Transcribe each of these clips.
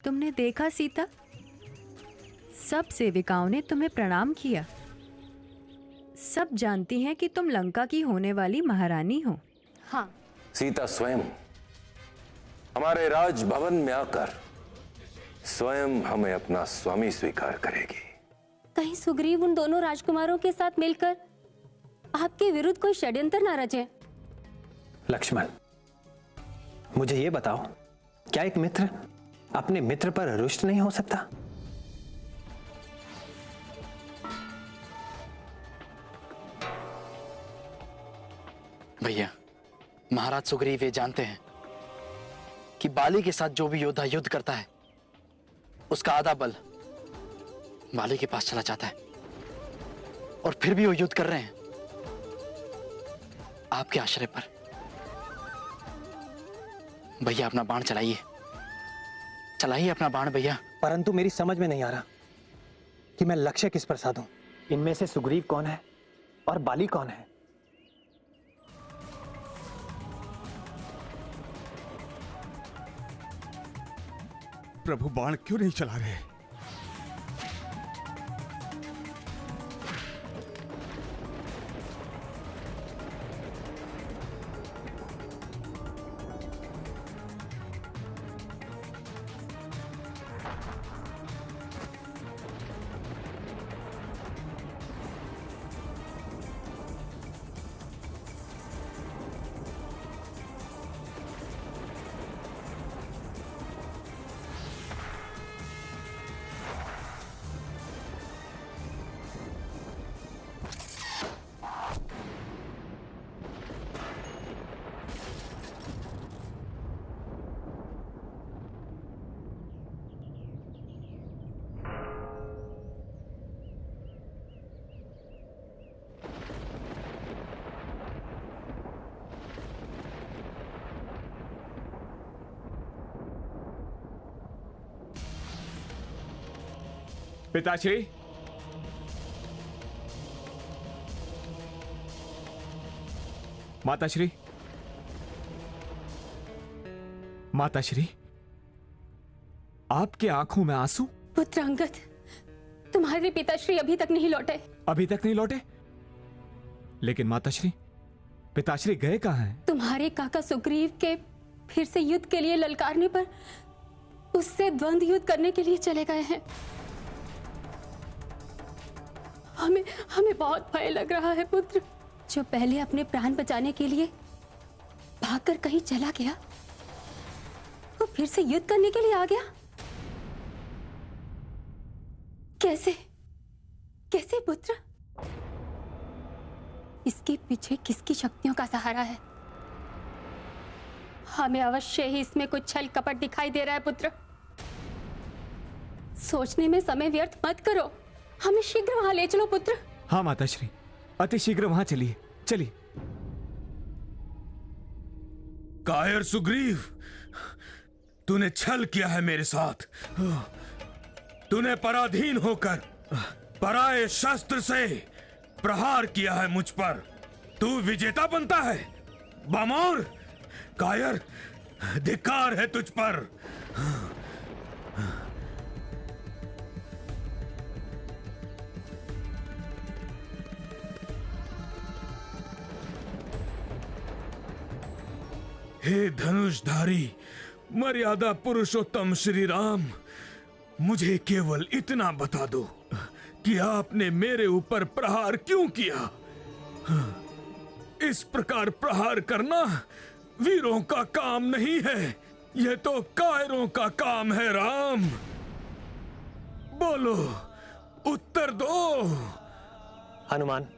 तुमने देखा सीता, सब सेविकाओं ने तुम्हें प्रणाम किया। सब जानती हैं कि तुम लंका की होने वाली महारानी हो। हाँ, सीता स्वयं हमारे राजभवन में आकर स्वयं हमें अपना स्वामी स्वीकार करेगी। कहीं सुग्रीव उन दोनों राजकुमारों के साथ मिलकर आपके विरुद्ध कोई षड्यंत्र न रचे। लक्ष्मण, मुझे ये बताओ, क्या एक मित्र अपने मित्र पर रुष्ट नहीं हो सकता? भैया, महाराज सुग्रीव ये जानते हैं कि बाली के साथ जो भी योद्धा युद्ध करता है उसका आधा बल बाली के पास चला जाता है, और फिर भी वो युद्ध कर रहे हैं आपके आश्रय पर। भैया अपना बाण चलाइए, चलाइए अपना बाण भैया। परंतु मेरी समझ में नहीं आ रहा कि मैं लक्ष्य किस पर साधूं। इनमें से सुग्रीव कौन है और बाली कौन है? प्रभु बाण क्यों नहीं चला रहे? पिताश्री, माताश्री, माताश्री, आपके आंखों में आंसू? पुत्र अंगद, तुम्हारे पिताश्री अभी तक नहीं लौटे। अभी तक नहीं लौटे? लेकिन माताश्री, पिताश्री गए कहां हैं? तुम्हारे काका सुग्रीव के फिर से युद्ध के लिए ललकारने पर उससे द्वंद्व युद्ध करने के लिए चले गए हैं। हमें बहुत भय लग रहा है पुत्र। जो पहले अपने प्राण बचाने के लिए भागकर कहीं चला गया, वो फिर से युद्ध करने के लिए आ गया। कैसे कैसे पुत्र? इसके पीछे किसकी शक्तियों का सहारा है? हमें अवश्य ही इसमें कुछ छल कपट दिखाई दे रहा है पुत्र। सोचने में समय व्यर्थ मत करो, हमें शीघ्र वहां ले चलो पुत्र। हाँ माताश्री, अति शीघ्र वहां चलिए, चलिए। कायर सुग्रीव, तूने छल किया है मेरे साथ। तूने पराधीन होकर पराये शस्त्र से प्रहार किया है मुझ पर। तू विजेता बनता है? बामौर, कायर, धिक्कार है तुझ पर। हे धनुषधारी मर्यादा पुरुषोत्तम श्री राम, मुझे केवल इतना बता दो कि आपने मेरे ऊपर प्रहार क्यों किया? इस प्रकार प्रहार करना वीरों का काम नहीं है, यह तो कायरों का काम है। राम, बोलो, उत्तर दो। हनुमान,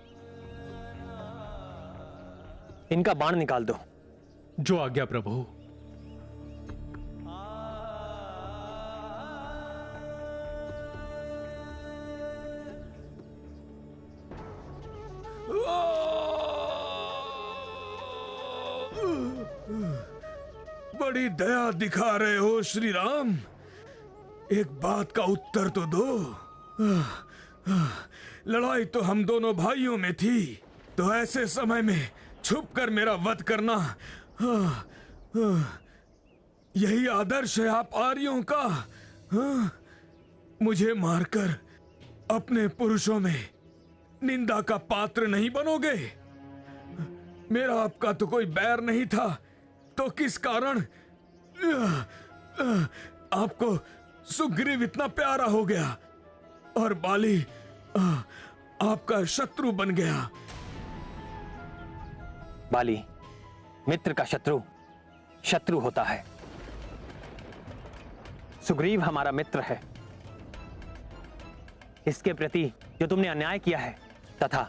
इनका बाण निकाल दो। जो आज्ञा प्रभु। बड़ी दया दिखा रहे हो श्री राम, एक बात का उत्तर तो दो। लड़ाई तो हम दोनों भाइयों में थी, तो ऐसे समय में छुपकर मेरा वध करना, यही आदर्श है आप आर्यों का? हाँ, मुझे मारकर अपने पुरुषों में निंदा का पात्र नहीं बनोगे। मेरा आपका तो कोई बैर नहीं था, तो किस कारण आपको सुग्रीव इतना प्यारा हो गया और बाली आपका शत्रु बन गया? बाली मित्र का शत्रु शत्रु होता है। सुग्रीव हमारा मित्र है। इसके प्रति जो तुमने अन्याय किया है तथा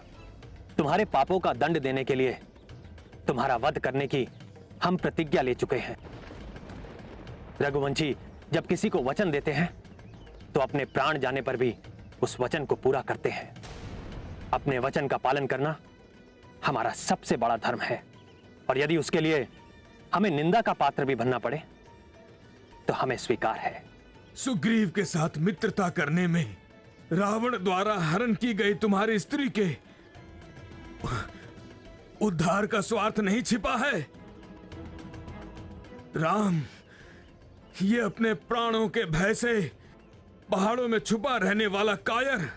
तुम्हारे पापों का दंड देने के लिए तुम्हारा वध करने की हम प्रतिज्ञा ले चुके हैं। रघुवंशी जब किसी को वचन देते हैं तो अपने प्राण जाने पर भी उस वचन को पूरा करते हैं। अपने वचन का पालन करना हमारा सबसे बड़ा धर्म है, और यदि उसके लिए हमें निंदा का पात्र भी बनना पड़े तो हमें स्वीकार है। सुग्रीव के साथ मित्रता करने में रावण द्वारा हरण की गई तुम्हारी स्त्री के उद्धार का स्वार्थ नहीं छिपा है। राम, ये अपने प्राणों के भय से पहाड़ों में छुपा रहने वाला कायर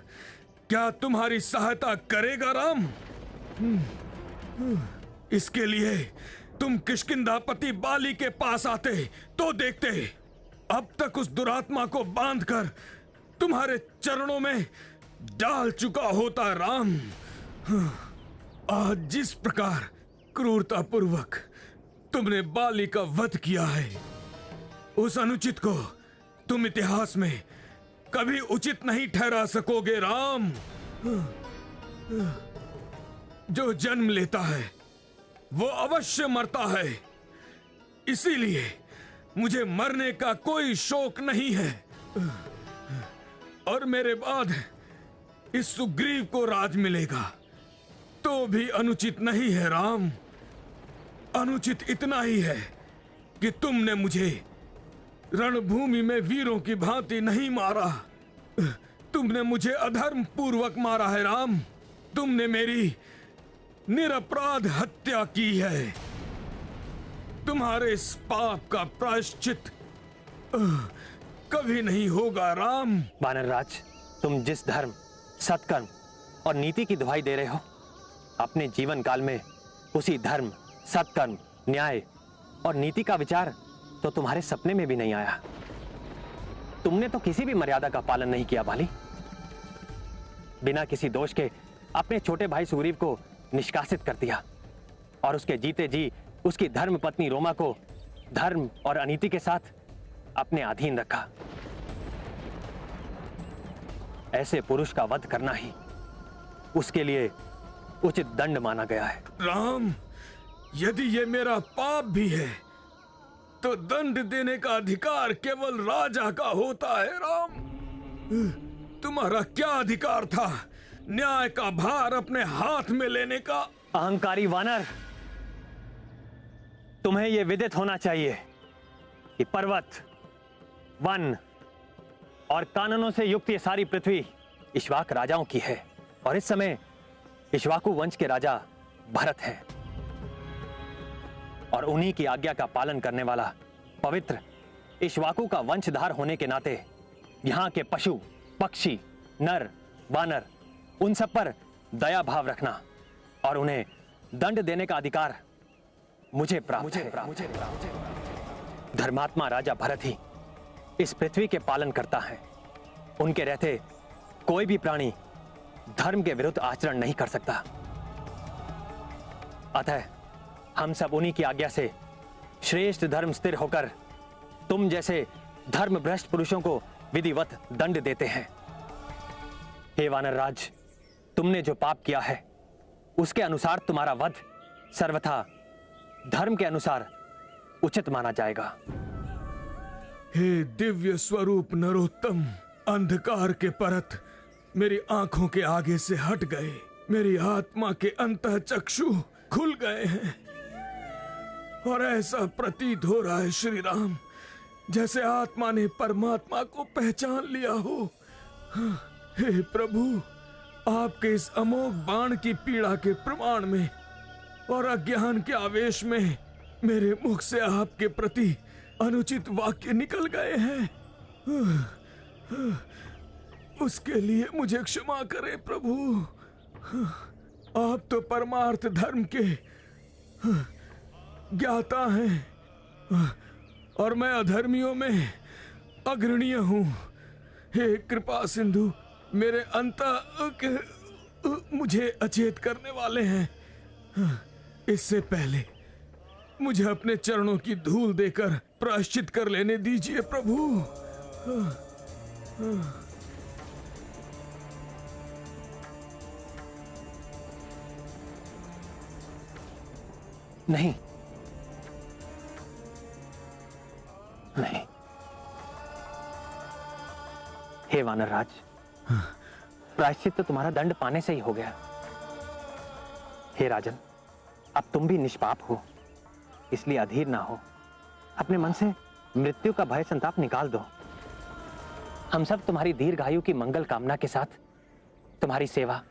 क्या तुम्हारी सहायता करेगा? राम, इसके लिए तुम किष्किंधापति बाली के पास आते तो देखते। अब तक उस दुरात्मा को बांधकर तुम्हारे चरणों में डाल चुका होता। राम, आज जिस प्रकार क्रूरतापूर्वक तुमने बाली का वध किया है, उस अनुचित को तुम इतिहास में कभी उचित नहीं ठहरा सकोगे। राम, जो जन्म लेता है वो अवश्य मरता है, इसीलिए मुझे मरने का कोई शौक नहीं है। और मेरे बाद इस सुग्रीव को राज मिलेगा तो भी अनुचित नहीं है। राम, अनुचित इतना ही है कि तुमने मुझे रणभूमि में वीरों की भांति नहीं मारा, तुमने मुझे अधर्म पूर्वक मारा है। राम, तुमने मेरी निरपराध हत्या की है। तुम्हारे इस पाप का प्रायश्चित कभी नहीं होगा। राम, वानरराज, तुम जिस धर्म, सत्कर्म और नीति की दुहाई दे रहे हो, अपने जीवन काल में उसी धर्म, सत्कर्म, न्याय और नीति का विचार तो तुम्हारे सपने में भी नहीं आया। तुमने तो किसी भी मर्यादा का पालन नहीं किया बाली। बिना किसी दोष के अपने छोटे भाई सुग्रीव को निष्कासित कर दिया और उसके जीते जी उसकी धर्म पत्नी रोमा को धर्म और अनीति के साथ अपने अधीन रखा। ऐसे पुरुष का वध करना ही उसके लिए उचित दंड माना गया है। राम, यदि ये मेरा पाप भी है तो दंड देने का अधिकार केवल राजा का होता है। राम, तुम्हारा क्या अधिकार था न्याय का भार अपने हाथ में लेने का? अहंकारी वानर, तुम्हें यह विदित होना चाहिए कि पर्वत, वन और कानूनों से युक्त ये सारी पृथ्वी इक्ष्वाक राजाओं की है, और इस समय इक्ष्वाकु वंश के राजा भरत हैं, और उन्हीं की आज्ञा का पालन करने वाला पवित्र इक्ष्वाकु का वंशधार होने के नाते यहां के पशु, पक्षी, नर, वानर, उन सब पर दया भाव रखना और उन्हें दंड देने का अधिकार मुझे प्राप्त है। धर्मात्मा राजा भरत ही इस पृथ्वी के पालन करता है। उनके रहते कोई भी प्राणी धर्म के विरुद्ध आचरण नहीं कर सकता। अतः हम सब उन्हीं की आज्ञा से श्रेष्ठ धर्म स्थिर होकर तुम जैसे धर्म भ्रष्ट पुरुषों को विधिवत दंड देते हैं। हे वानरराज, तुमने जो पाप किया है उसके अनुसार तुम्हारा वध सर्वथा धर्म के अनुसार उचित माना जाएगा। हे दिव्य स्वरूप नरोत्तम, अंधकार के परत मेरी आंखों के आगे से हट गए, मेरी आत्मा के अंतःचक्षु खुल गए हैं और ऐसा प्रतीत हो रहा है श्री राम जैसे आत्मा ने परमात्मा को पहचान लिया हो। हे प्रभु, आपके इस अमोघ बाण की पीड़ा के प्रमाण में और अज्ञान के आवेश में मेरे मुख से आपके प्रति अनुचित वाक्य निकल गए हैं। उसके लिए मुझे क्षमा करें प्रभु। आप तो परमार्थ धर्म के ज्ञाता हैं और मैं अधर्मियों में अग्रणीय हूं। हे कृपा सिंधु, मेरे मुझे अचेत करने वाले हैं। इससे पहले मुझे अपने चरणों की धूल देकर प्रायश्चित कर लेने दीजिए प्रभु। नहीं नहीं, हे वानरराज, प्रायश्चित तो तुम्हारा दंड पाने से ही हो गया। हे राजन, अब तुम भी निष्पाप हो, इसलिए अधीर ना हो। अपने मन से मृत्यु का भय संताप निकाल दो। हम सब तुम्हारी दीर्घायु की मंगल कामना के साथ तुम्हारी सेवा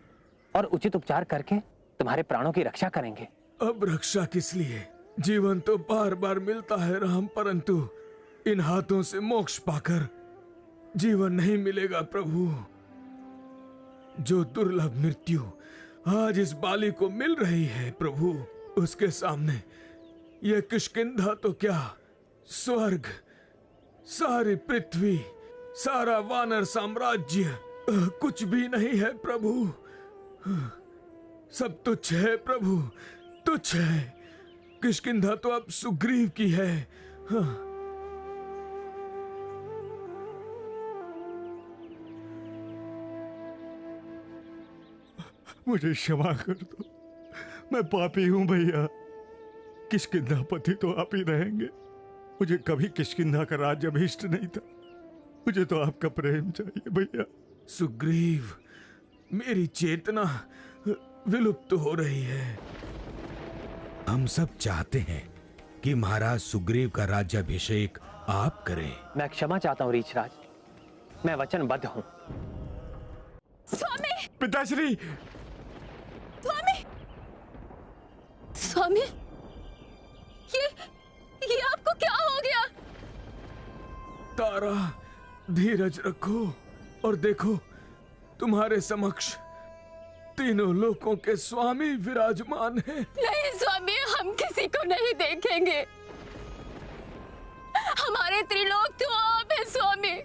और उचित उपचार करके तुम्हारे प्राणों की रक्षा करेंगे। अब रक्षा किस लिए? जीवन तो बार बार मिलता है राम, परंतु इन हाथों से मोक्ष पाकर जीवन नहीं मिलेगा प्रभु। जो दुर्लभ मृत्यु आज इस बाली को मिल रही है प्रभु, उसके सामने यह किष्किंधा तो क्या, स्वर्ग, सारी पृथ्वी, सारा वानर साम्राज्य कुछ भी नहीं है प्रभु। सब तुच्छ है प्रभु, तुच्छ है। किष्किंधा तो अब सुग्रीव की है। मुझे क्षमा कर दो, मैं पापी हूं भैया। किष्किंधा पति तो आप ही रहेंगे। मुझे कभी किष्किंधा का राज्य अभीष्ट नहीं था। मुझे तो आपका प्रेम चाहिए भैया। सुग्रीव, मेरी चेतना विलुप्त हो रही है। हम सब चाहते हैं कि महाराज सुग्रीव का राज्याभिषेक आप करें। मैं क्षमा चाहता हूं रीछराज, मैं वचनबद्ध हूं। स्वामी! पिताश्री! स्वामी! स्वामी, ये आपको क्या हो गया? तारा, धीरज रखो और देखो, तुम्हारे समक्ष तीनों लोकों के स्वामी विराजमान हैं। नहीं स्वामी, हम किसी को नहीं देखेंगे। हमारे त्रिलोक तो आप हैं स्वामी।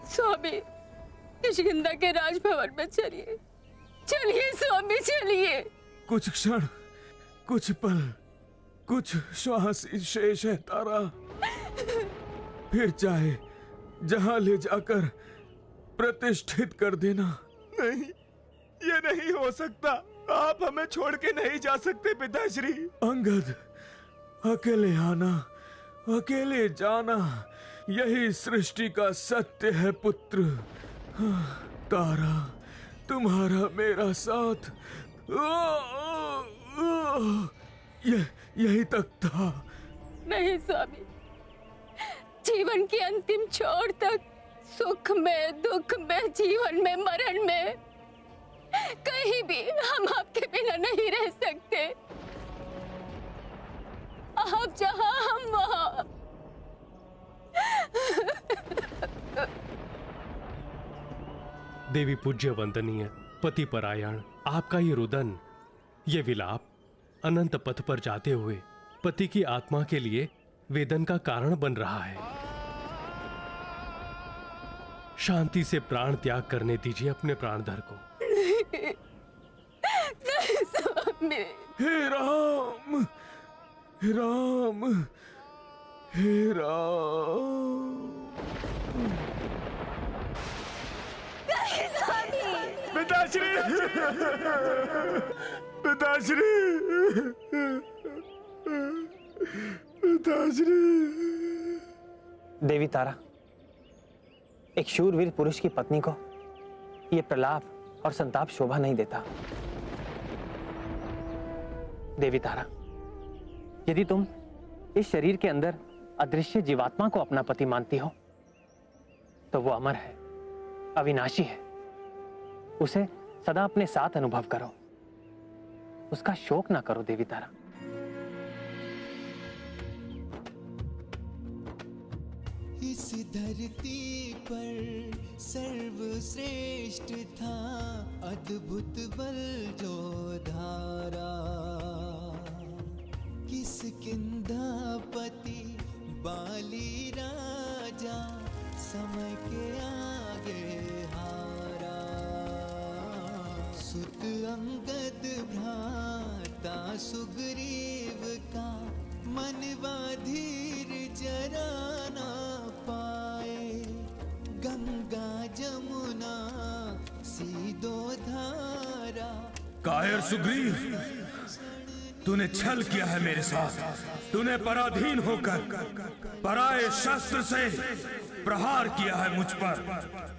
स्वामी, किष्किंधा के राजभवन में चलिए, चलिए स्वामी, चलिए। कुछ क्षण, कुछ पल, कुछ श्वास शेष है तारा। फिर चाहे जहां ले जाकर प्रतिष्ठित कर देना। नहीं, ये नहीं हो सकता। आप हमें छोड़ के नहीं जा सकते पिताश्री। अंगद, अकेले आना, अकेले जाना, यही सृष्टि का सत्य है पुत्र। तारा, तुम्हारा मेरा साथ यही तक था। नहीं स्वामी, जीवन की अंतिम छोर तक, सुख में, दुख में, जीवन में, मरण में, कहीं भी हम आपके बिना नहीं रह सकते। आप जहां, हम वहां। देवी पूज्य वंदनीय, पति परायण, आपका ये रुदन, ये विलाप अनंत पथ पर जाते हुए पति की आत्मा के लिए वेदन का कारण बन रहा है। शांति से प्राण त्याग करने दीजिए अपने प्राणधर को। नहीं स्वामी। हे राम, हे राम, हे राम। पिताश्री! पिताश्री! पिताश्री! देवी तारा, एक शूरवीर पुरुष की पत्नी को यह प्रलाप और संताप शोभा नहीं देता। देवी तारा, यदि तुम इस शरीर के अंदर अदृश्य जीवात्मा को अपना पति मानती हो, तो वो अमर है, अविनाशी है। उसे सदा अपने साथ अनुभव करो, उसका शोक ना करो देवी तारा। इस धरती पर सर्वश्रेष्ठ था, अद्भुत बल जो धारा। किष्किंधापति बाली राजा, समय के आगे हारा। सुत अंगद भ्राता सुग्रीव का, मनवा धीर जरा ना पाए। गंगा जमुना सीधो धारा। कायर सुग्रीव, तूने छल किया है मेरे साथ। तूने पराधीन होकर पराये शस्त्र से प्रहार किया है मुझ पर।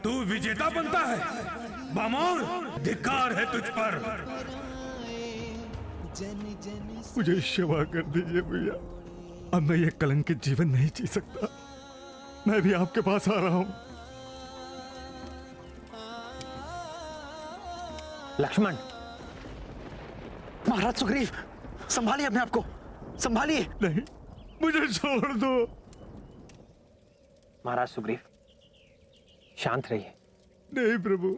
तू विजेता बनता है, बामौर धिक्कार है तुझ पर। मुझे क्षमा कर दीजिए भैया, अब मैं ये कलंकित जीवन नहीं जी सकता। मैं भी आपके पास आ रहा हूं। लक्ष्मण, महाराज सुग्रीव, संभालिए अपने आप को, संभालिए। नहीं, मुझे छोड़ दो। महाराज सुग्रीव, शांत रहिए। नहीं प्रभु,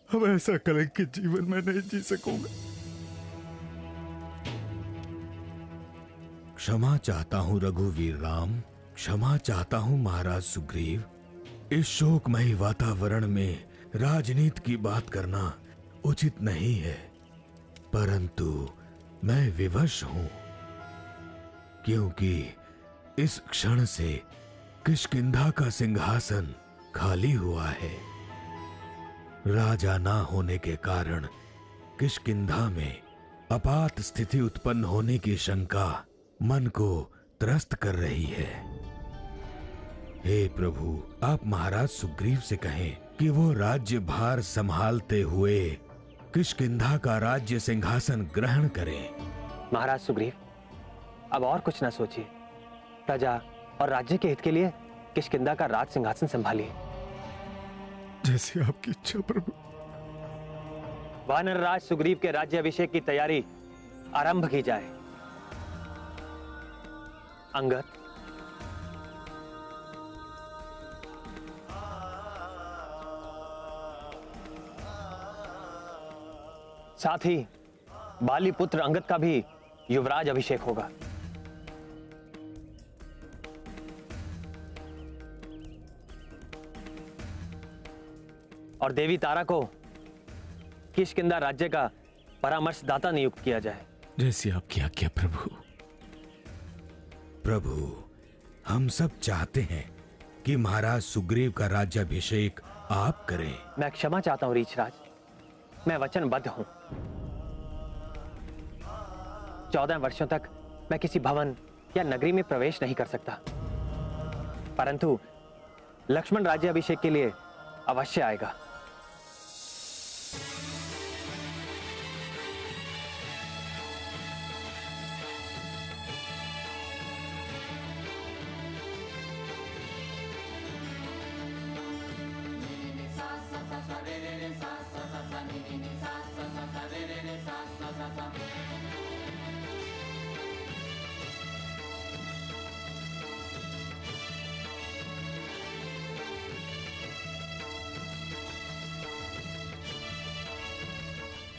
अब ऐसा कलंकित जीवन मैं नहीं जी सकूंगा। क्षमा चाहता हूं रघुवीर राम, क्षमा चाहता हूं महाराज सुग्रीव। इस शोकमयी वातावरण में राजनीति की बात करना उचित नहीं है, परंतु मैं विवश हूं, क्योंकि इस क्षण से किष्किंधा का सिंहासन खाली हुआ है। राजा ना होने के कारण किष्किंधा में आपात स्थिति उत्पन्न होने की शंका मन को त्रस्त कर रही है। हे प्रभु, आप महाराज सुग्रीव से कहें कि वो राज्य भार संभालते हुए किष्किंधा का राज्य सिंहासन ग्रहण करें। महाराज सुग्रीव, अब और कुछ ना सोचिए। प्रजा और राज्य के हित के लिए किष्किंधा का राज सिंहासन संभालिए। जैसे आपकी इच्छा प्रभु। वानर राज सुग्रीव के राज्य अभिषेक की तैयारी आरंभ की जाए। अंगद, साथ ही बाली पुत्र अंगद का भी युवराज अभिषेक होगा। और देवी तारा को किष्किंधा राज्य का परामर्शदाता नियुक्त किया जाए। जैसी आपकी आज्ञा प्रभु। प्रभु, हम सब चाहते हैं कि महाराज सुग्रीव का राज्याभिषेक आप करें। मैं क्षमा चाहता हूं रीछराज, मैं वचनबद्ध हूं। 14 वर्षों तक मैं किसी भवन या नगरी में प्रवेश नहीं कर सकता, परंतु लक्ष्मण राज्याभिषेक के लिए अवश्य आएगा।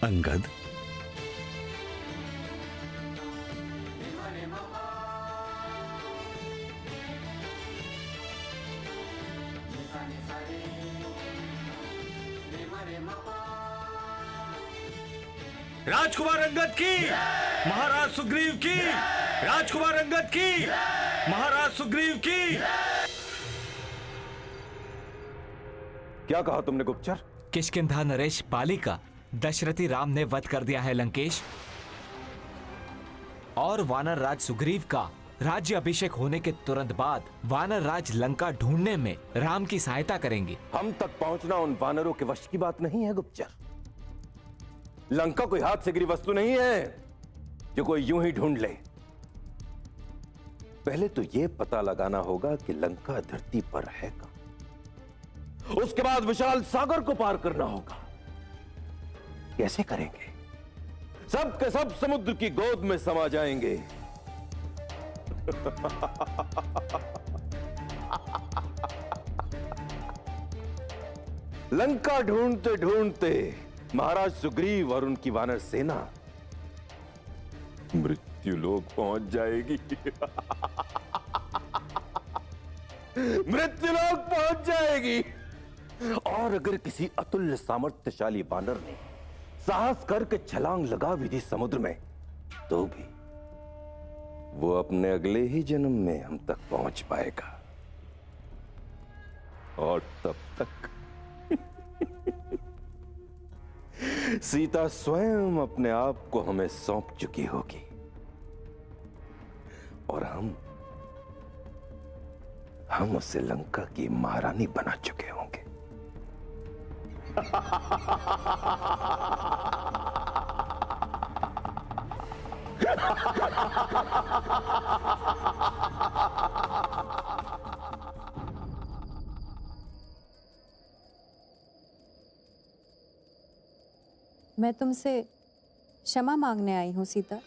अंगद, राजकुमार अंगद की, महाराज सुग्रीव की, राजकुमार अंगद की, महाराज सुग्रीव की। क्या कहा तुमने गुप्तचर? किष्किंधा नरेश बाली का दशरथी राम ने वध कर दिया है लंकेश, और वानर राज सुग्रीव का राज्य अभिषेक होने के तुरंत बाद वानर राज लंका ढूंढने में राम की सहायता करेंगे। हम तक पहुंचना उन वानरों के वश की बात नहीं है गुप्तचर। लंका कोई हाथ से गिरी वस्तु नहीं है जो कोई यूं ही ढूंढ ले। पहले तो यह पता लगाना होगा कि लंका धरती पर है कहां। उसके बाद विशाल सागर को पार करना होगा। कैसे करेंगे? सब के सब समुद्र की गोद में समा जाएंगे। लंका ढूंढते ढूंढते महाराज सुग्रीव और उनकी वानर सेना मृत्युलोक पहुंच जाएगी। मृत्युलोक पहुंच जाएगी। और अगर किसी अतुल्य सामर्थ्यशाली वानर ने साहस करके छलांग लगा भी दी समुद्र में, तो भी वो अपने अगले ही जन्म में हम तक पहुंच पाएगा। और तब तक सीता स्वयं अपने आप को हमें सौंप चुकी होगी और हम उसे लंका की महारानी बना चुके होंगे। मैं तुमसे क्षमा मांगने आई हूं सीता।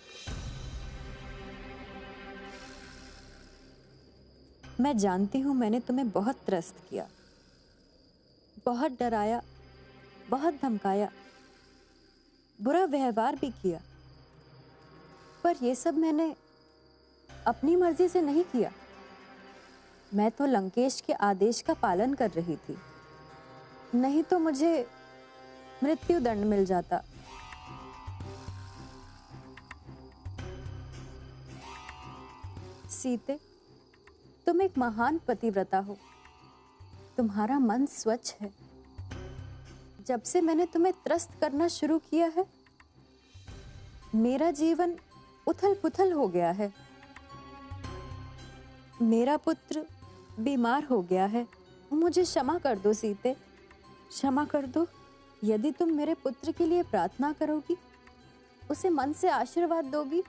मैं जानती हूं मैंने तुम्हें बहुत त्रस्त किया, बहुत डराया, बहुत धमकाया, बुरा व्यवहार भी किया, पर यह सब मैंने अपनी मर्जी से नहीं किया। मैं तो लंकेश के आदेश का पालन कर रही थी, नहीं तो मुझे मृत्यु दंड मिल जाता। सीते, तुम एक महान पतिव्रता हो, तुम्हारा मन स्वच्छ है। जब से मैंने तुम्हें त्रस्त करना शुरू किया है, मेरा जीवन उथल पुथल हो गया है। मेरा पुत्र बीमार हो गया है। मुझे क्षमा कर दो सीते, क्षमा कर दो। यदि तुम मेरे पुत्र के लिए प्रार्थना करोगी, उसे मन से आशीर्वाद दोगी,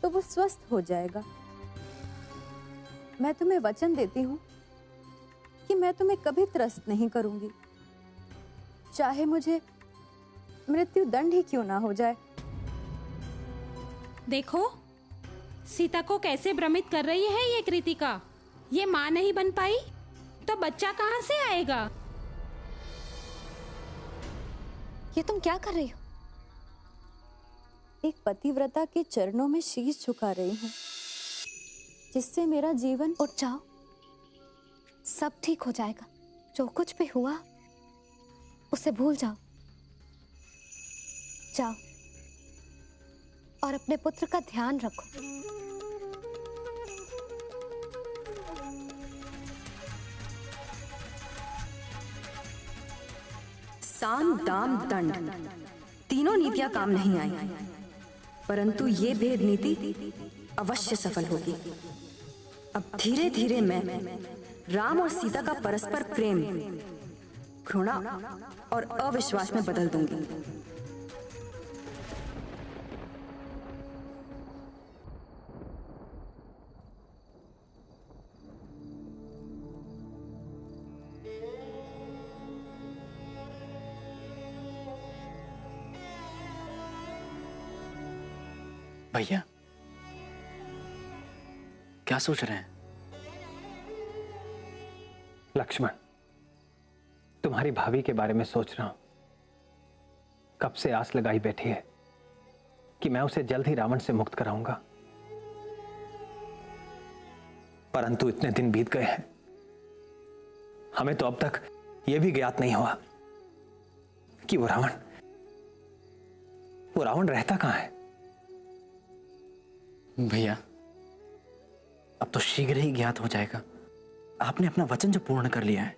तो वो स्वस्थ हो जाएगा। मैं तुम्हें वचन देती हूँ कि मैं तुम्हें कभी त्रस्त नहीं करूंगी, चाहे मुझे मृत्यु दंड ही क्यों ना हो जाए। देखो सीता को कैसे भ्रमित कर रही है ये कृतिका। ये माँ नहीं बन पाई तो बच्चा कहाँ से आएगा? ये तुम क्या कर रही हो? एक पतिव्रता के चरणों में शीश झुका रही हूँ, जिससे मेरा जीवन। उठ जाओ, सब ठीक हो जाएगा। जो कुछ भी हुआ उसे भूल जाओ। जाओ और अपने पुत्र का ध्यान रखो। साम दाम दंड तीनों नीतियां काम नहीं आई, परंतु ये भेद नीति अवश्य सफल होगी। अब धीरे धीरे मैं राम और सीता का परस्पर प्रेम घृणा और अविश्वास में बदल दूंगी। भैया क्या सोच रहे हैं? लक्ष्मण, तुम्हारी भाभी के बारे में सोच रहा हूं। कब से आस लगाई बैठी है कि मैं उसे जल्द ही रावण से मुक्त कराऊंगा, परंतु इतने दिन बीत गए हैं, हमें तो अब तक यह भी ज्ञात नहीं हुआ कि वो रावण रहता कहां है। भैया अब तो शीघ्र ही ज्ञात हो जाएगा। आपने अपना वचन जो पूर्ण कर लिया है,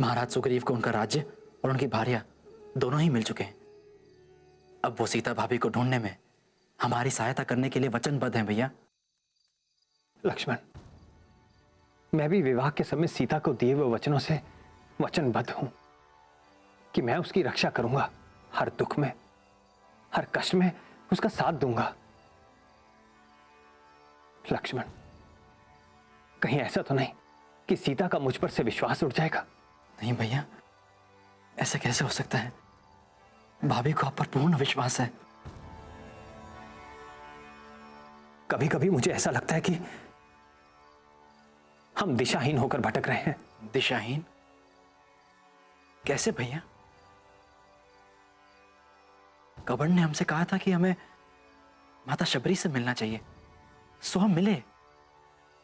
महाराज सुग्रीव को उनका राज्य और उनकी भार्या दोनों ही मिल चुके हैं। अब वो सीता भाभी को ढूंढने में हमारी सहायता करने के लिए वचनबद्ध हैं। भैया लक्ष्मण, मैं भी विवाह के समय सीता को दिए हुए वचनों से वचनबद्ध हूं कि मैं उसकी रक्षा करूंगा, हर दुख में हर कष्ट में उसका साथ दूंगा। लक्ष्मण, कहीं ऐसा तो नहीं कि सीता का मुझ पर से विश्वास उठ जाएगा? नहीं भैया, ऐसा कैसे हो सकता है? भाभी को आप पर पूर्ण विश्वास है। कभी कभी मुझे ऐसा लगता है कि हम दिशाहीन होकर भटक रहे हैं। दिशाहीन? कैसे भैया? कबड़ ने हमसे कहा था कि हमें माता शबरी से मिलना चाहिए, सो हम मिले।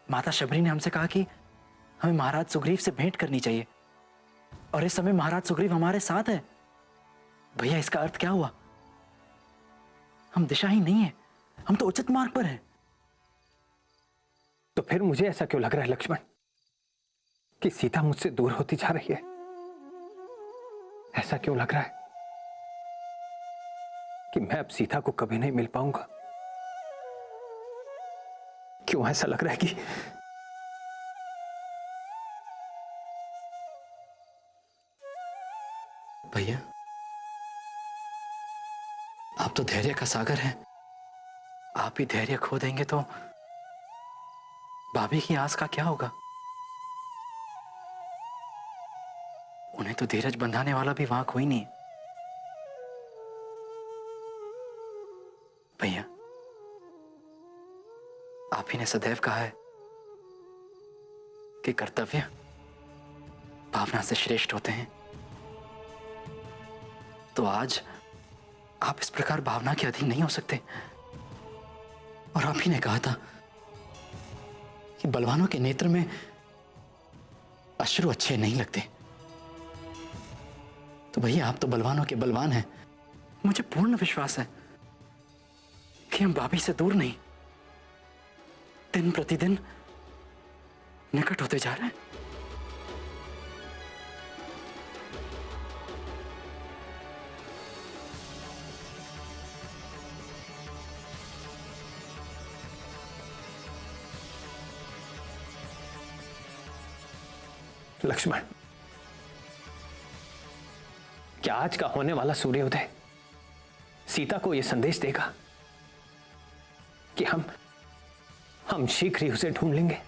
माता शबरी ने हमसे कहा कि हमें महाराज सुग्रीव से भेंट करनी चाहिए, और इस समय महाराज सुग्रीव हमारे साथ है। भैया, इसका अर्थ क्या हुआ? हम दिशाहीन नहीं है, हम तो उचित मार्ग पर हैं। तो फिर मुझे ऐसा क्यों लग रहा है लक्ष्मण कि सीता मुझसे दूर होती जा रही है? ऐसा क्यों लग रहा है कि मैं अब सीता को कभी नहीं मिल पाऊंगा? क्यों ऐसा लग रहा है कि भैया, आप तो धैर्य का सागर हैं। आप ही धैर्य खो देंगे तो भाभी की आस का क्या होगा? उन्हें तो धीरज बंधाने वाला भी वहां कोई नहीं है। भैया, आप ही ने सदैव कहा है कि कर्तव्य भावना से श्रेष्ठ होते हैं, तो आज आप इस प्रकार भावना के अधीन नहीं हो सकते। और आप ही ने कहा था कि बलवानों के नेत्र में अश्रु अच्छे नहीं लगते। तो भैया, आप तो बलवानों के बलवान हैं। मुझे पूर्ण विश्वास है कि हम भाभी से दूर नहीं, दिन प्रतिदिन निकट होते जा रहे हैं। लक्ष्मण, क्या आज का होने वाला सूर्योदय सीता को यह संदेश देगा कि हम शीघ्र ही उसे ढूंढ लेंगे?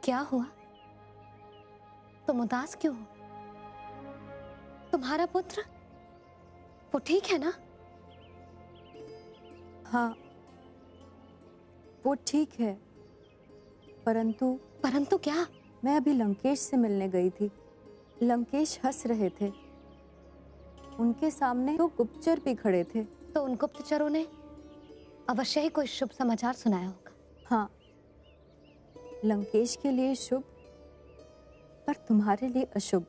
क्या हुआ? तुम उदास क्यों हो? तुम्हारा पुत्र वो ठीक है ना? हाँ, वो ठीक है, परंतु क्या? मैं अभी लंकेश से मिलने गई थी। लंकेश हंस रहे थे। उनके सामने दो गुप्तचर भी खड़े थे। तो उन गुप्तचरों ने अवश्य ही कोई शुभ समाचार सुनाया होगा। हाँ, लंकेश के लिए शुभ, पर तुम्हारे लिए अशुभ।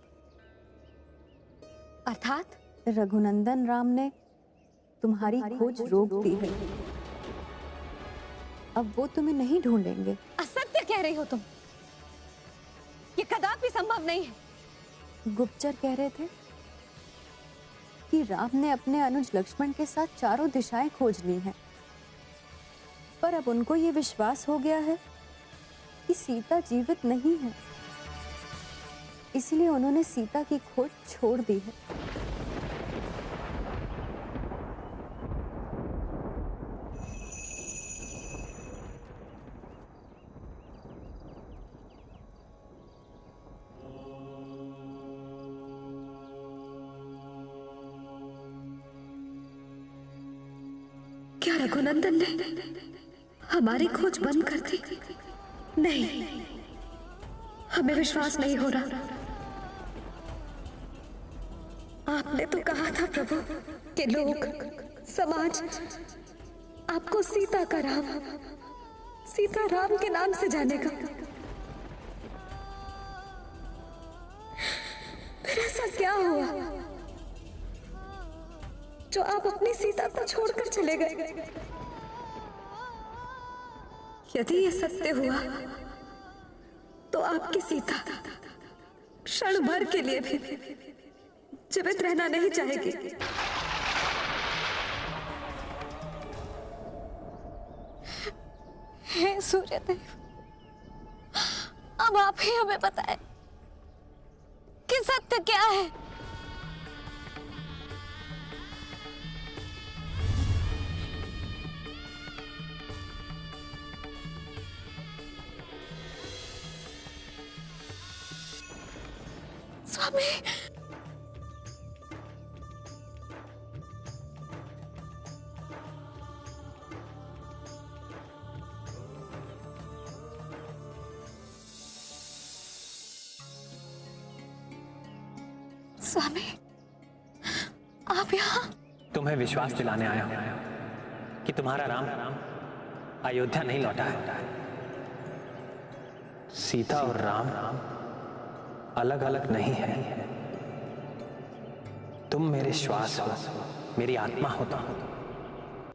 अर्थात? रघुनंदन राम ने तुम्हारी खोज रोक दी है। अब वो तुम्हें नहीं ढूंढेंगे। असत्य कह रही हो तुम। ये कदापि संभव नहीं है। गुप्तचर कह रहे थे कि राम ने अपने अनुज लक्ष्मण के साथ चारों दिशाएं खोज ली हैं, पर अब उनको ये विश्वास हो गया है कि सीता जीवित नहीं है, इसलिए उन्होंने सीता की खोज छोड़ दी है। क्या रघुनंदन ने हमारी खोज बंद कर दी? नहीं, हमें विश्वास नहीं हो रहा। आपने तो कहा था प्रभु कि लोग, समाज आपको सीता का राम, सीता राम के नाम से जानेगा। फिर ऐसा क्या हुआ जो आप अपनी सीता को छोड़कर चले गए? यदि ये सत्य हुआ तो आपकी सीता क्षण भर के लिए भी जीवित रहना नहीं चाहेगी। हे सूर्यदेव, अब आप ही हमें बताएं कि सत्य क्या है। स्वामी, स्वामी, आप यहाँ? तुम्हें विश्वास दिलाने आया हूं कि तुम्हारा राम अयोध्या नहीं लौटा है। सीता और राम अलग अलग नहीं है। तुम मेरे श्वास हो, मेरी आत्मा हो।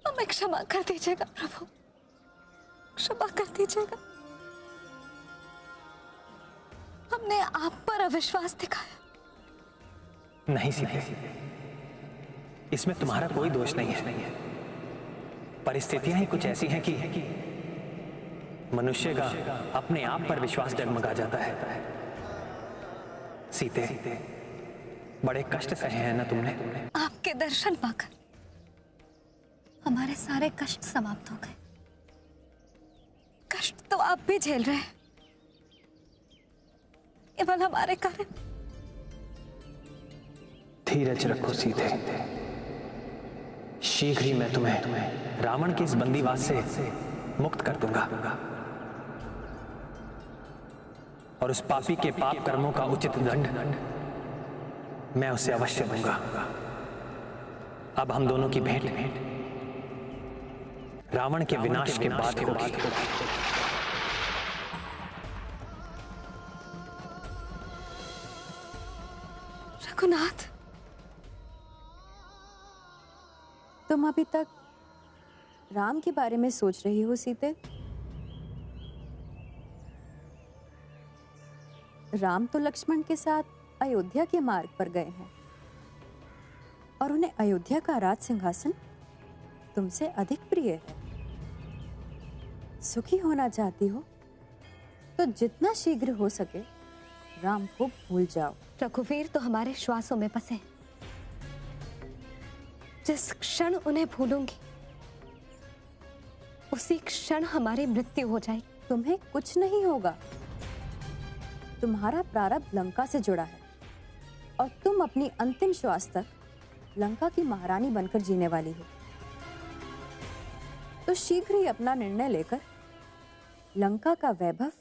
हमें क्षमा कर दीजिएगा प्रभु, क्षमा कर दीजिएगा। हमने आप पर अविश्वास दिखाया। नहीं सीते, इसमें तुम्हारा कोई दोष नहीं है। परिस्थितियां ही कुछ ऐसी हैं कि मनुष्य का अपने आप पर विश्वास डगमगा जाता है। सीते, बड़े कष्ट सहे हैं ना तुमने? आपके दर्शन पाकर हमारे सारे कष्ट समाप्त हो गए। कष्ट तो आप भी झेल रहे हैं, केवल हमारे कारण। धीरज रखो सीते, शीघ्र ही मैं तुम्हें रावण के इस बंदीवास से मुक्त कर दूंगा और उस पापी के पाप कर्मों का उचित दंड मैं उसे अवश्य दूंगा। अब हम दोनों की भेंट रावण के विनाश के बाद होगी। रघुनाथ, तुम अभी तक राम के बारे में सोच रही हो सीते? राम तो लक्ष्मण के साथ अयोध्या के मार्ग पर गए हैं और उन्हें अयोध्या का राज सिंहासन तुमसे अधिक प्रिय है। सुखी होना चाहती हो तो जितना शीघ्र हो सके राम को भूल जाओ। रघुवीर तो हमारे श्वासों में बसे। जिस क्षण उन्हें भूलूंगी उसी क्षण हमारी मृत्यु हो जाएगी। तुम्हें कुछ नहीं होगा। तुम्हारा प्रारब्ध लंका से जुड़ा है और तुम अपनी अंतिम श्वास तक लंका की महारानी बनकर जीने वाली हो। तो शीघ्र ही अपना निर्णय लेकर लंका का वैभव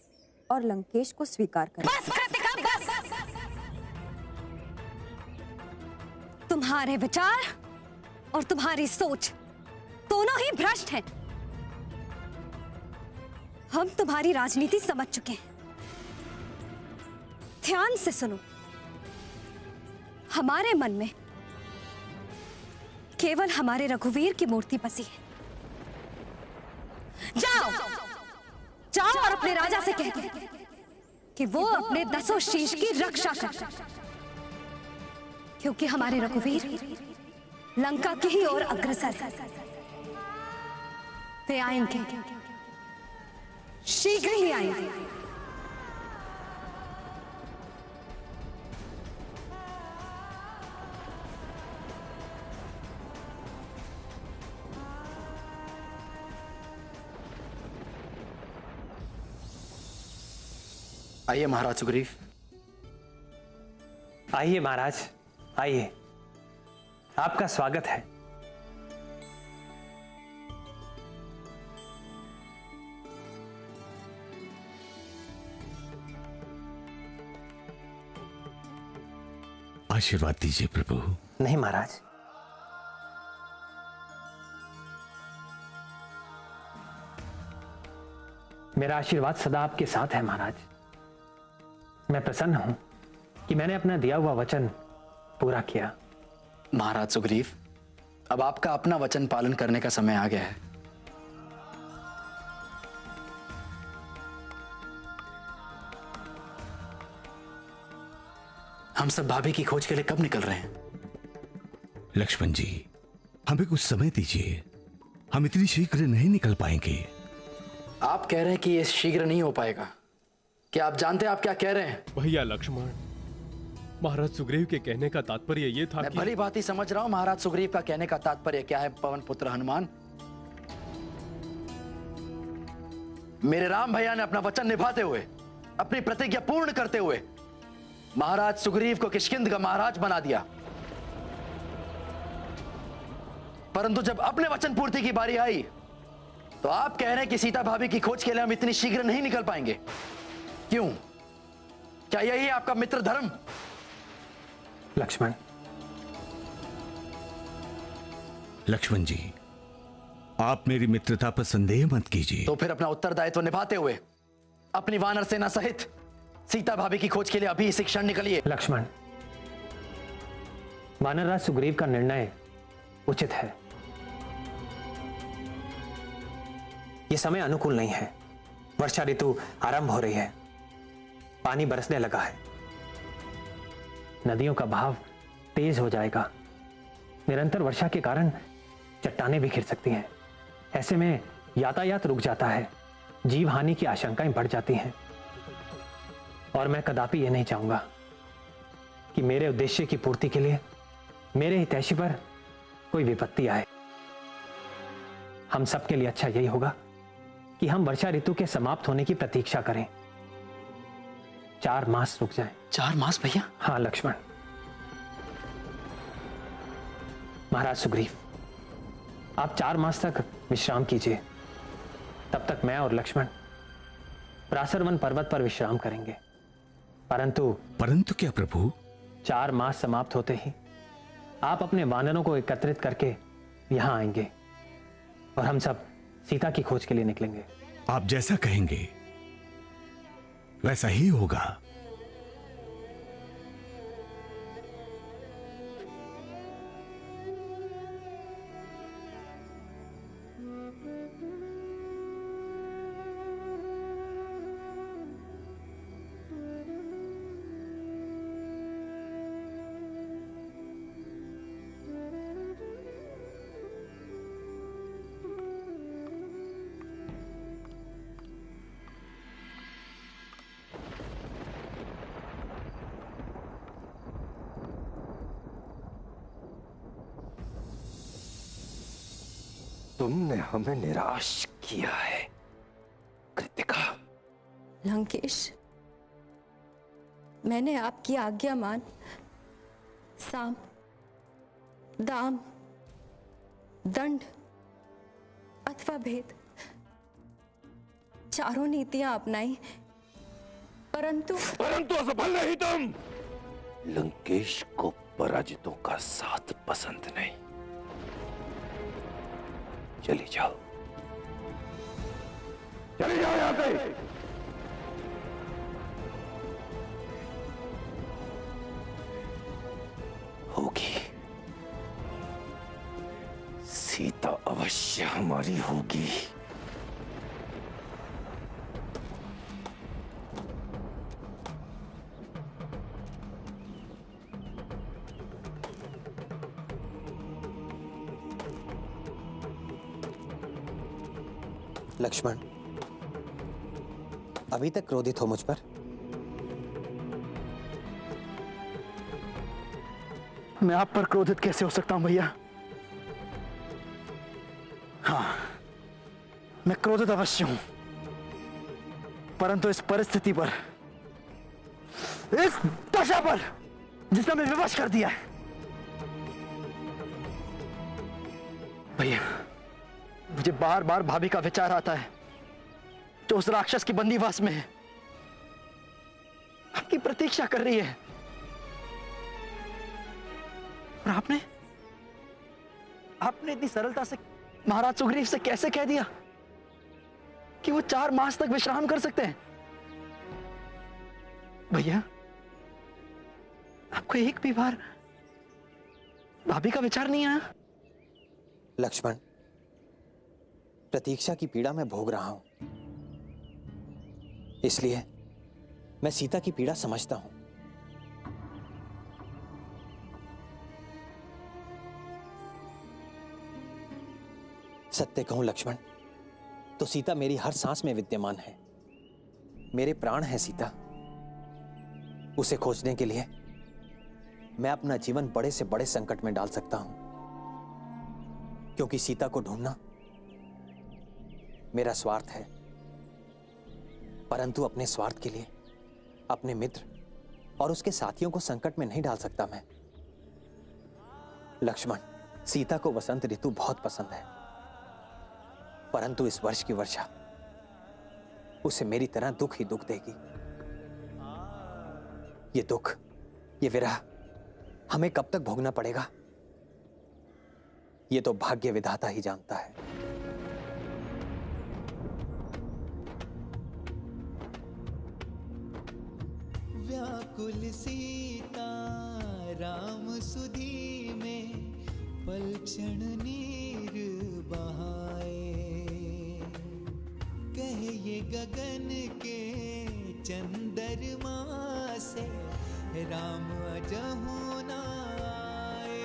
और लंकेश को स्वीकार करें। बस कृतिका, बस। तुम्हारे विचार और तुम्हारी सोच दोनों ही भ्रष्ट हैं। हम तुम्हारी राजनीति समझ चुके हैं। ध्यान से सुनो, हमारे मन में केवल हमारे रघुवीर की मूर्ति बसी है। जाओ जाओ और अपने राजा से कह दो कि वो अपने 10 शीश की रक्षा करे, क्योंकि हमारे रघुवीर लंका की ही ओर अग्रसर है। वे आएंगे, शीघ्र ही आएंगे। आइए महाराज सुग्रीव। आइए महाराज, आइए, आपका स्वागत है। आशीर्वाद दीजिए प्रभु। नहीं महाराज, मेरा आशीर्वाद सदा आपके साथ है महाराज। मैं प्रसन्न हूं कि मैंने अपना दिया हुआ वचन पूरा किया। महाराज सुग्रीव, अब आपका अपना वचन पालन करने का समय आ गया है। हम सब भाभी की खोज के लिए कब निकल रहे हैं? लक्ष्मण जी, हमें कुछ समय दीजिए। हम इतनी शीघ्र नहीं निकल पाएंगे। आप कह रहे हैं कि ये शीघ्र नहीं हो पाएगा। क्या आप जानते हैं आप क्या कह रहे हैं? भैया लक्ष्मण, महाराज सुग्रीव के कहने का तात्पर्य ये था मैं कि... भली बात ही समझ रहा हूं महाराज सुग्रीव का कहने का तात्पर्य क्या है। पवन पुत्र हनुमान, मेरे राम भैया ने अपना वचन निभाते हुए, अपनी प्रतिज्ञा पूर्ण करते हुए महाराज सुग्रीव को किष्किंध का महाराज बना दिया, परंतु जब अपने वचन पूर्ति की बारी आई तो आप कह रहे हैं कि सीता भाभी की खोज के लिए हम इतनी शीघ्र नहीं निकल पाएंगे। क्यों? क्या यही है आपका मित्र धर्म? लक्ष्मण, लक्ष्मण जी, आप मेरी मित्रता पर संदेह मत कीजिए। तो फिर अपना उत्तरदायित्व निभाते हुए अपनी वानर सेना सहित सीता भाभी की खोज के लिए अभी इसी क्षण निकलिए। लक्ष्मण, वानरराज सुग्रीव का निर्णय उचित है। यह समय अनुकूल नहीं है। वर्षा ऋतु आरंभ हो रही है, पानी बरसने लगा है, नदियों का बहाव तेज हो जाएगा। निरंतर वर्षा के कारण चट्टानें भी गिर सकती हैं। ऐसे में यातायात रुक जाता है, जीव हानि की आशंकाएं बढ़ जाती हैं। और मैं कदापि यह नहीं चाहूंगा कि मेरे उद्देश्य की पूर्ति के लिए मेरे हितैषी पर कोई विपत्ति आए। हम सबके लिए अच्छा यही होगा कि हम वर्षा ऋतु के समाप्त होने की प्रतीक्षा करें। 4 मास रुक जाएं। 4 मास भैया? हाँ लक्ष्मण। महाराज सुग्रीव, आप 4 मास तक विश्राम कीजिए। तब तक मैं और लक्ष्मण प्रासरवन पर्वत पर विश्राम करेंगे। परंतु क्या प्रभु? 4 मास समाप्त होते ही आप अपने वानरों को एकत्रित करके यहां आएंगे और हम सब सीता की खोज के लिए निकलेंगे। आप जैसा कहेंगे वैसा ही होगा। तुमने हमें निराश किया है कृतिका। लंकेश, मैंने आपकी आज्ञा मान साम, दाम, दंड अथवा भेद चारों नीतियां अपनाई, परंतु असफल नहीं तुम। लंकेश को पराजितों का साथ पसंद नहीं। चली जाओ, चली जाओ यहां से। होगी सीता, अवश्य हमारी होगी। लक्ष्मण, अभी तक क्रोधित हो मुझ पर? मैं आप पर क्रोधित कैसे हो सकता हूं भैया? हाँ, मैं क्रोधित अवश्य हूं, परंतु इस परिस्थिति पर, इस दशा पर जिसने हमें विवश कर दिया है। भैया, मुझे बार बार भाभी का विचार आता है जो उस राक्षस की बंदीवास में है, आपकी प्रतीक्षा कर रही है। और आपने इतनी सरलता से महाराज सुग्रीव से कैसे कह दिया कि वो 4 मास तक विश्राम कर सकते हैं? भैया, आपको एक भी बार भाभी का विचार नहीं आया? लक्ष्मण, प्रतीक्षा की पीड़ा मैं भोग रहा हूं, इसलिए मैं सीता की पीड़ा समझता हूं। सत्य कहूं लक्ष्मण, तो सीता मेरी हर सांस में विद्यमान है। मेरे प्राण है सीता। उसे खोजने के लिए मैं अपना जीवन बड़े से बड़े संकट में डाल सकता हूं, क्योंकि सीता को ढूंढना मेरा स्वार्थ है। परंतु अपने स्वार्थ के लिए अपने मित्र और उसके साथियों को संकट में नहीं डाल सकता मैं। लक्ष्मण, सीता को वसंत ऋतु बहुत पसंद है, परंतु इस वर्ष की वर्षा उसे मेरी तरह दुख ही दुख देगी। ये दुख, ये विरह हमें कब तक भोगना पड़ेगा, ये तो भाग्य विधाता ही जानता है। व्याकुल सीता राम सुधी में पल क्षण नीर बहाए, कहे ये गगन के चंद्रमा से राम अजहु न आए।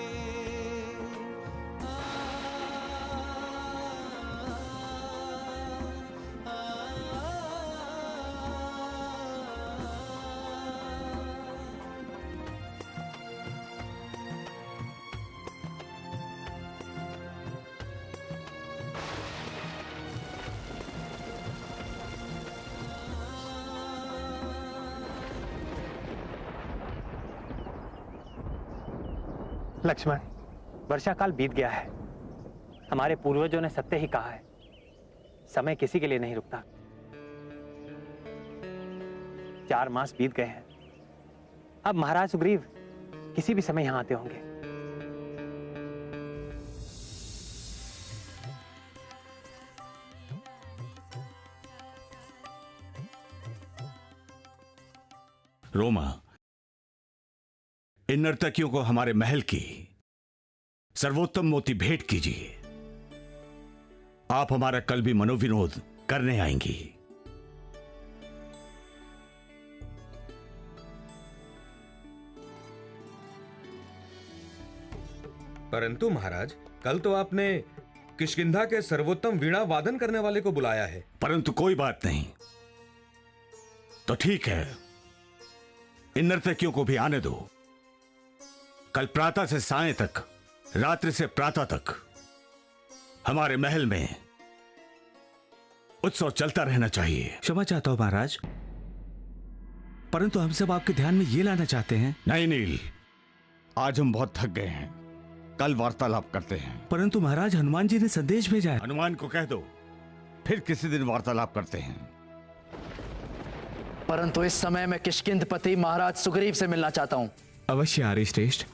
लक्ष्मण, वर्षा काल बीत गया है। हमारे पूर्वजों ने सत्य ही कहा है, समय किसी के लिए नहीं रुकता। 4 मास बीत गए हैं। अब महाराज सुग्रीव किसी भी समय यहां आते होंगे। रोमा, इन नर्तकियों को हमारे महल की सर्वोत्तम मोती भेंट कीजिए। आप हमारा कल भी मनोविनोद करने आएंगी। परंतु महाराज, कल तो आपने किष्किंधा के सर्वोत्तम वीणा वादन करने वाले को बुलाया है। परंतु कोई बात नहीं, तो ठीक है, इन नर्तकियों को भी आने दो। कल प्रातः से सायं तक, रात्रि से प्रातः तक हमारे महल में उत्सव चलता रहना चाहिए। क्षमा चाहता हूं महाराज, परंतु हम सब आपके ध्यान में ये लाना चाहते हैं। नहीं नील, आज हम बहुत थक गए हैं, कल वार्तालाप करते हैं। परंतु महाराज, हनुमान जी ने संदेश भेजा है। हनुमान को कह दो, फिर किसी दिन वार्तालाप करते हैं। परंतु इस समय मैं किष्किंधपति महाराज सुग्रीव से मिलना चाहता हूं। अवश्य आर्य श्रेष्ठ,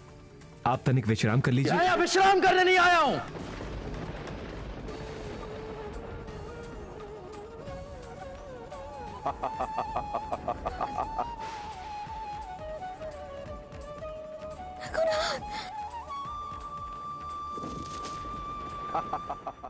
आप तनिक विश्राम कर लीजिए। मैं विश्राम करने नहीं आया हूं। रघुनाथ।